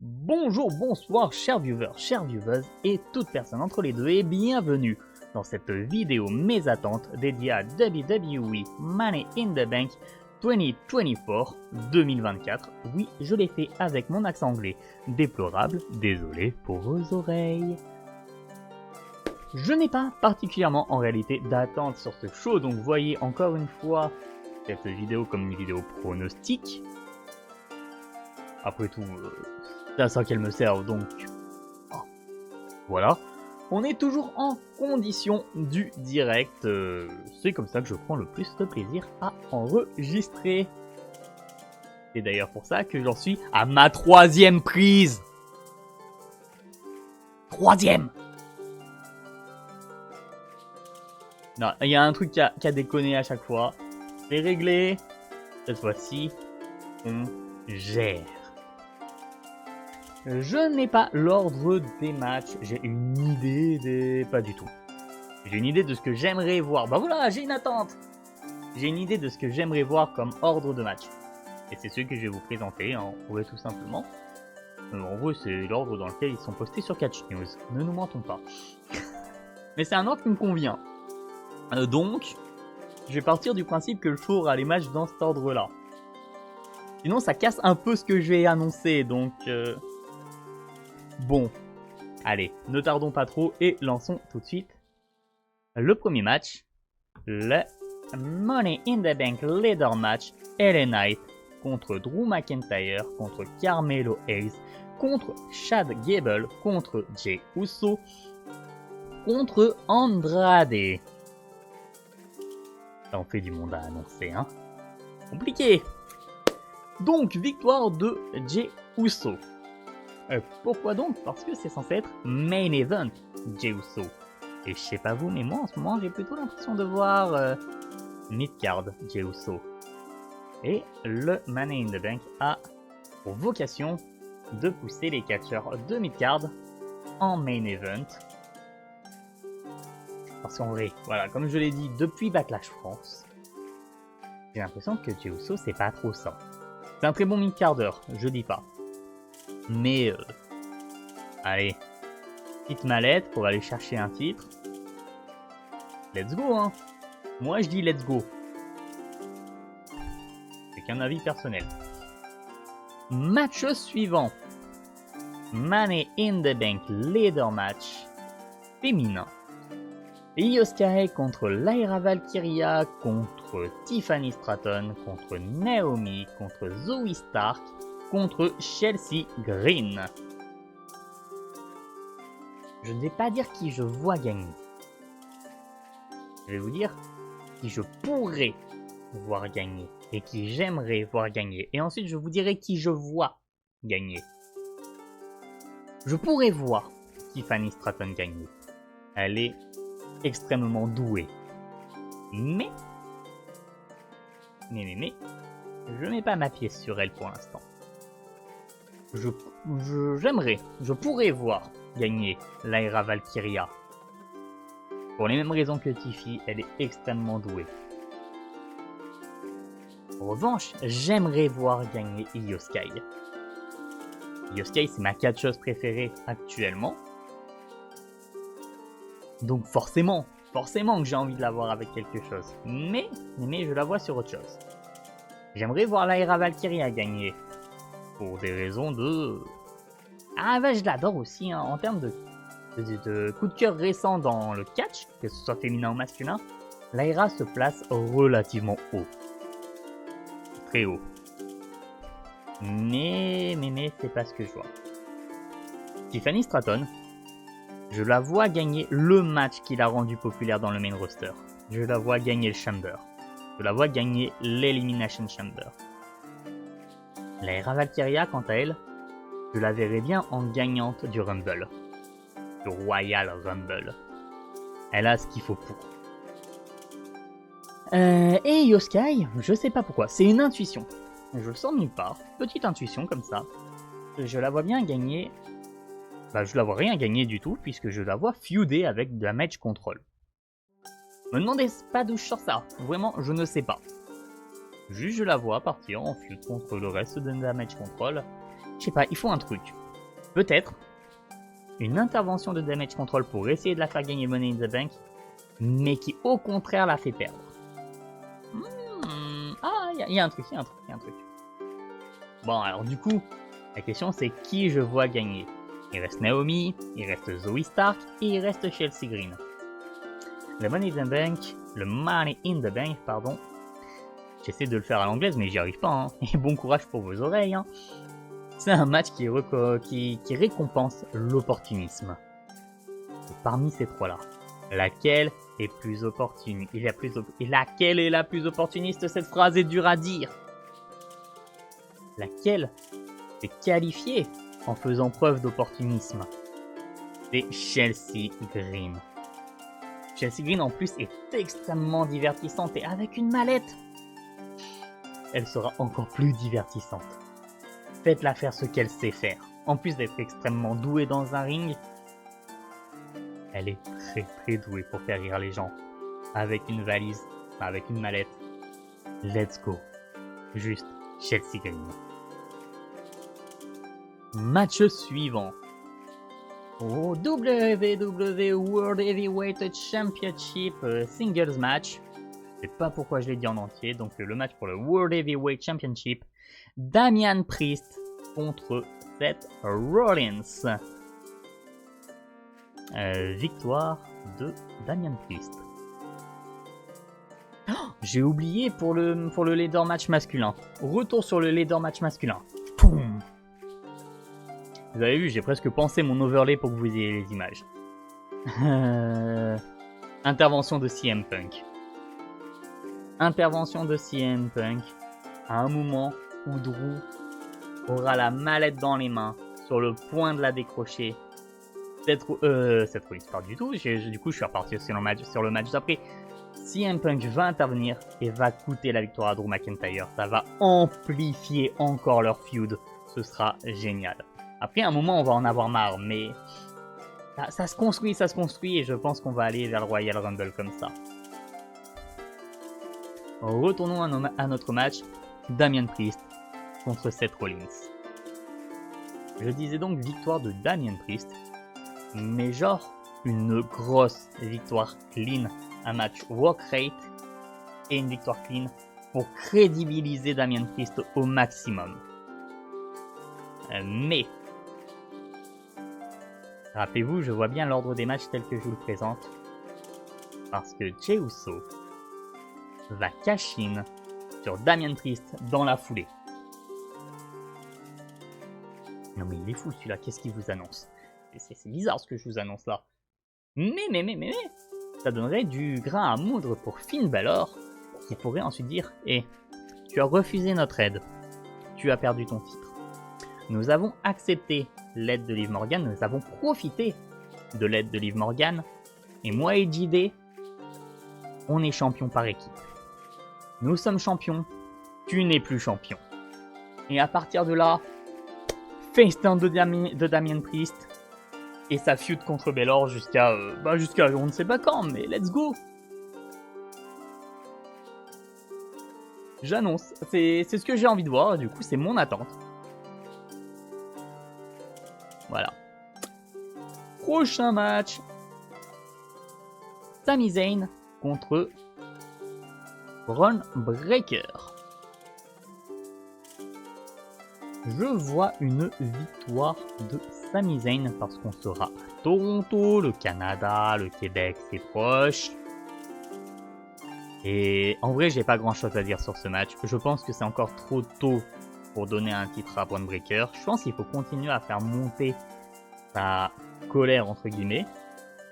Bonjour, bonsoir, chers viewers, chères viewers et toute personne entre les deux et bienvenue dans cette vidéo Mes attentes dédiée à WWE Money in the Bank 2024. Oui, je l'ai fait avec mon accent anglais déplorable, désolé pour vos oreilles. Je n'ai pas particulièrement en réalité d'attente sur ce show, donc voyez encore une fois cette vidéo comme une vidéo pronostique. Après tout, c'est à ça qu'elle me sert, donc voilà. On est toujours en condition du direct, c'est comme ça que je prends le plus de plaisir à enregistrer. C'est d'ailleurs pour ça que j'en suis à ma 3e prise. 3e. Non, il y a un truc qui a déconné à chaque fois. C'est réglé. Cette fois-ci, on gère. Je n'ai pas l'ordre des matchs, j'ai une idée des... Pas du tout. J'ai une idée de ce que j'aimerais voir. Bah voilà, j'ai une attente. J'ai une idée de ce que j'aimerais voir comme ordre de match. Et c'est ce que je vais vous présenter, en vrai tout simplement. En vrai, c'est l'ordre dans lequel ils sont postés sur Catch News. Ne nous mentons pas. Mais c'est un ordre qui me convient. Donc, je vais partir du principe que le show aura les matchs dans cet ordre-là. Sinon, ça casse un peu ce que je vais annoncer, donc... Bon, allez, ne tardons pas trop et lançons tout de suite le premier match, le Money in the Bank Ladder Match, LA Knight contre Drew McIntyre, contre Carmelo Hayes, contre Chad Gable, contre Jey Uso, contre Andrade. Ça en fait du monde à annoncer, hein. Compliqué. Donc, victoire de Jey Uso. Pourquoi donc? Parce que c'est censé être main event Jey Uso. Et je sais pas vous, mais moi en ce moment j'ai plutôt l'impression de voir mid-card Jey Uso. Et le Money in the Bank a pour vocation de pousser les catcheurs de mid-card en main event. Parce qu'en vrai, voilà, comme je l'ai dit depuis Backlash France, j'ai l'impression que Jey Uso c'est pas trop ça. C'est un très bon mid-carder, je dis pas. Mais, allez, petite mallette pour aller chercher un titre. Let's go, hein. Moi, je dis let's go. C'est qu'un avis personnel. Match suivant. Money in the Bank Ladder Match féminin. Io Sky contre Lyra Valkyria, contre Tiffany Stratton, contre Naomi, contre Zoe Stark, contre Chelsea Green. Je ne vais pas dire qui je vois gagner. Je vais vous dire qui je pourrais voir gagner et qui j'aimerais voir gagner. Et ensuite, je vous dirai qui je vois gagner. Je pourrais voir Tiffany Stratton gagner. Elle est extrêmement douée. Mais, je mets pas ma pièce sur elle pour l'instant. Je pourrais voir gagner Lyra Valkyria. Pour les mêmes raisons que Tiffy, elle est extrêmement douée. En revanche, j'aimerais voir gagner Io Sky. Io Sky, c'est ma catcheuse préférée actuellement. Donc forcément que j'ai envie de la voir avec quelque chose. Mais je la vois sur autre chose. J'aimerais voir Lyra Valkyria gagner. Pour des raisons de... Ah bah je l'adore aussi, hein, en termes de coup de cœur récent dans le catch, que ce soit féminin ou masculin, Lyra se place relativement haut. Très haut. Mais c'est pas ce que je vois. Tiffany Stratton, je la vois gagner le match qui l'a rendu populaire dans le main roster. Je la vois gagner le Chamber. Je la vois gagner l'Elimination Chamber. Lyra Valkyria, quant à elle, je la verrais bien en gagnante du Rumble. Du Royal Rumble. Elle a ce qu'il faut pour. Et Io Sky, je sais pas pourquoi, c'est une intuition. Je le sens nulle part, petite intuition comme ça. Je la vois bien gagner... Bah je la vois rien gagner du tout, puisque je la vois feuder avec Damage Control. Me demandez pas d'où je sors ça, vraiment je ne sais pas. Juste je la vois partir en feud contre le reste de Damage Control. Je sais pas, il faut un truc. peut-être une intervention de damage control pour essayer de la faire gagner Money in the Bank, mais qui au contraire la fait perdre. Ah, il y a un truc. Bon, alors du coup, la question c'est qui je vois gagner. Il reste Naomi, il reste Zoe Stark et il reste Chelsea Green. Le Money in the Bank, pardon. J'essaie de le faire à l'anglaise, mais j'y arrive pas. Hein. Et bon courage pour vos oreilles. Hein. C'est un match qui récompense l'opportunisme. Parmi ces trois-là, laquelle est plus opportuniste et laquelle est la plus opportuniste? Cette phrase est dure à dire. Laquelle est qualifiée en faisant preuve d'opportunisme? C'est Chelsea Green. Chelsea Green en plus est extrêmement divertissante et avec une mallette, elle sera encore plus divertissante. Faites-la faire ce qu'elle sait faire. En plus d'être extrêmement douée dans un ring, elle est très douée pour faire rire les gens. Avec une valise, avec une mallette. Let's go. Juste Chelsea Green. Match suivant. Au WWE World Heavyweight Championship Singles Match. Je sais pas pourquoi je l'ai dit en entier. Donc le match pour le World Heavyweight Championship. Damian Priest contre Seth Rollins. Victoire de Damian Priest. Oh, j'ai oublié pour le leader match masculin. Retour sur le leader match masculin. Poum. Vous avez vu, j'ai presque pensé mon overlay pour que vous ayez les images. Intervention de CM Punk. Intervention de CM Punk à un moment où Drew aura la mallette dans les mains, sur le point de la décrocher. Cette Rollins, pas du tout. Du coup, je suis reparti sur le match d'après. CM Punk va intervenir et va coûter la victoire à Drew McIntyre. Ça va amplifier encore leur feud. Ce sera génial. Après, à un moment, on va en avoir marre, mais ça se construit, et je pense qu'on va aller vers le Royal Rumble comme ça. Retournons à notre match. Damian Priest contre Seth Rollins. Je disais donc victoire de Damian Priest, mais genre une grosse victoire clean, un match work rate et une victoire clean pour crédibiliser Damian Priest au maximum. Mais rappelez-vous, je vois bien l'ordre des matchs tel que je vous le présente, parce que Jey Uso va cash in sur Damian Priest dans la foulée. Non mais il est fou celui-là, qu'est-ce qu'il vous annonce? C'est bizarre ce que je vous annonce là. Mais, ça donnerait du grain à moudre pour Finn Balor, qui pourrait ensuite dire « Eh, tu as refusé notre aide, tu as perdu ton titre. Nous avons accepté l'aide de Liv Morgan, nous avons profité de l'aide de Liv Morgan, et moi et JD, on est champion par équipe. Nous sommes champions, tu n'es plus champion. » Et à partir de là, face down de Damian Priest, et sa feud contre Balor jusqu'à on ne sait pas quand, mais let's go. J'annonce, c'est ce que j'ai envie de voir, du coup c'est mon attente. Voilà. Prochain match. Sami Zayn contre Bron Breakker. Je vois une victoire de Sami Zayn parce qu'on sera à Toronto, le Canada, le Québec c'est proche. Et en vrai j'ai pas grand chose à dire sur ce match. Je pense que c'est encore trop tôt pour donner un titre à Bron Breakker. Je pense qu'il faut continuer à faire monter sa colère entre guillemets.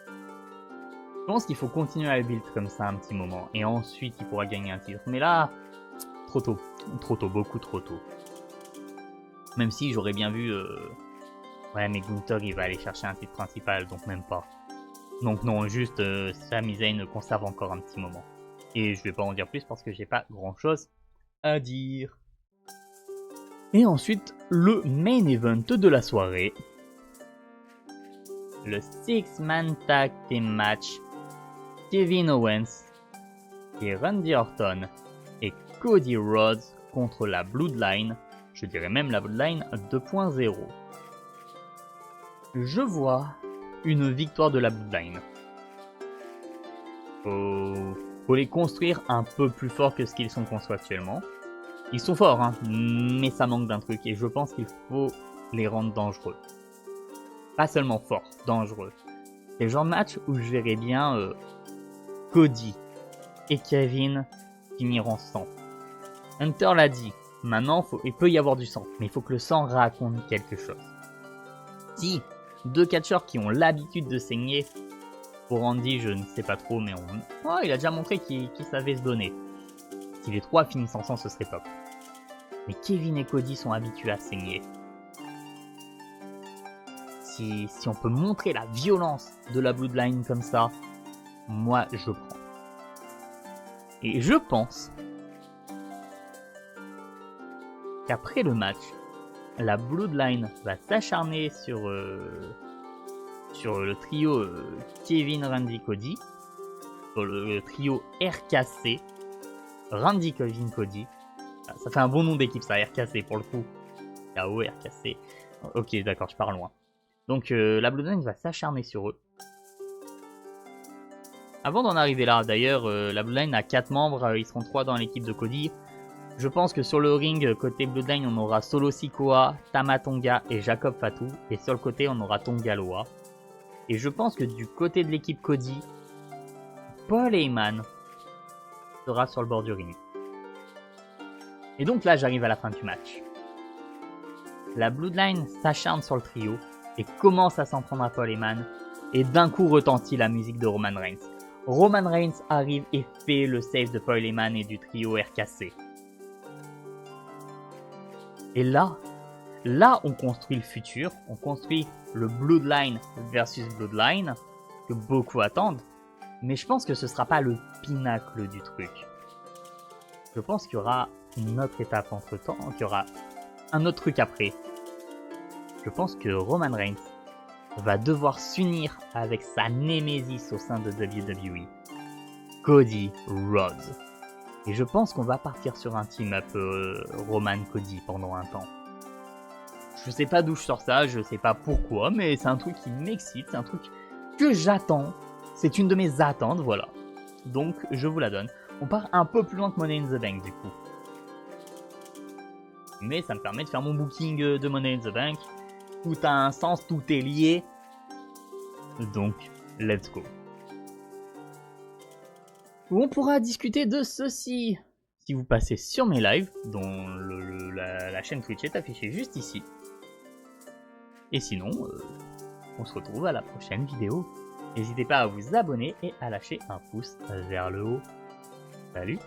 Je pense qu'il faut continuer à le build comme ça un petit moment. Et ensuite il pourra gagner un titre. Mais là, trop tôt, beaucoup trop tôt. Même si j'aurais bien vu... Ouais mais Gunther il va aller chercher un titre principal, donc même pas. Donc non, juste Sami Zayn conserve encore un petit moment. Et je vais pas en dire plus parce que j'ai pas grand chose à dire. Et ensuite, le main event de la soirée. Le 6-man tag team match. Kevin Owens et Randy Orton et Cody Rhodes contre la Bloodline. Je dirais même la Bloodline 2.0. Je vois une victoire de la Bloodline. Faut les construire un peu plus fort que ce qu'ils sont construits actuellement. Ils sont forts, hein, mais ça manque d'un truc. Et je pense qu'il faut les rendre dangereux. Pas seulement forts, dangereux. C'est le genre de match où je verrais bien Cody et Kevin finir en sang. Hunter l'a dit. Maintenant, il peut y avoir du sang, mais il faut que le sang raconte quelque chose. Si deux catcheurs qui ont l'habitude de saigner, pour Randy, je ne sais pas trop, mais il a déjà montré qu'il savait se donner. Si les trois finissent en sang, ce serait top. Mais Kevin et Cody sont habitués à saigner. Si on peut montrer la violence de la Bloodline comme ça, moi je prends. Et je pense qu'après le match, la Bloodline va s'acharner sur le trio Kevin, Randy, Cody, sur le trio RKC, Randy, Kevin, Cody. Ça fait un bon nom d'équipe ça, RKC pour le coup. KO, RKC. Ok, d'accord, je pars loin. Donc la Bloodline va s'acharner sur eux. Avant d'en arriver là, d'ailleurs, la Bloodline a 4 membres, ils seront 3 dans l'équipe de Cody. Je pense que sur le ring, côté Bloodline, on aura Solo Sikoa, Tama Tonga et Jacob Fatu. Et sur le côté, on aura Tonga Loa. Et je pense que du côté de l'équipe Cody, Paul Heyman sera sur le bord du ring. Et donc là, j'arrive à la fin du match. La Bloodline s'acharne sur le trio et commence à s'en prendre à Paul Heyman. Et d'un coup retentit la musique de Roman Reigns. Roman Reigns arrive et fait le save de Paul Heyman et du trio RKC. Et là, on construit le futur, on construit le Bloodline versus Bloodline, que beaucoup attendent, mais je pense que ce sera pas le pinacle du truc. Je pense qu'il y aura une autre étape entre temps, qu'il y aura un autre truc après. Je pense que Roman Reigns va devoir s'unir avec sa némésis au sein de WWE, Cody Rhodes. Et je pense qu'on va partir sur un team-up Roman-Cody pendant un temps. Je sais pas d'où je sors ça, je sais pas pourquoi, mais c'est un truc qui m'excite, c'est un truc que j'attends. C'est une de mes attentes, voilà. Donc, je vous la donne. On part un peu plus loin que Money in the Bank, du coup. Mais ça me permet de faire mon booking de Money in the Bank. Tout a un sens, tout est lié. Donc, let's go. Où on pourra discuter de ceci si vous passez sur mes lives, dont la chaîne Twitch est affichée juste ici. Et sinon, on se retrouve à la prochaine vidéo. N'hésitez pas à vous abonner et à lâcher un pouce vers le haut. Salut!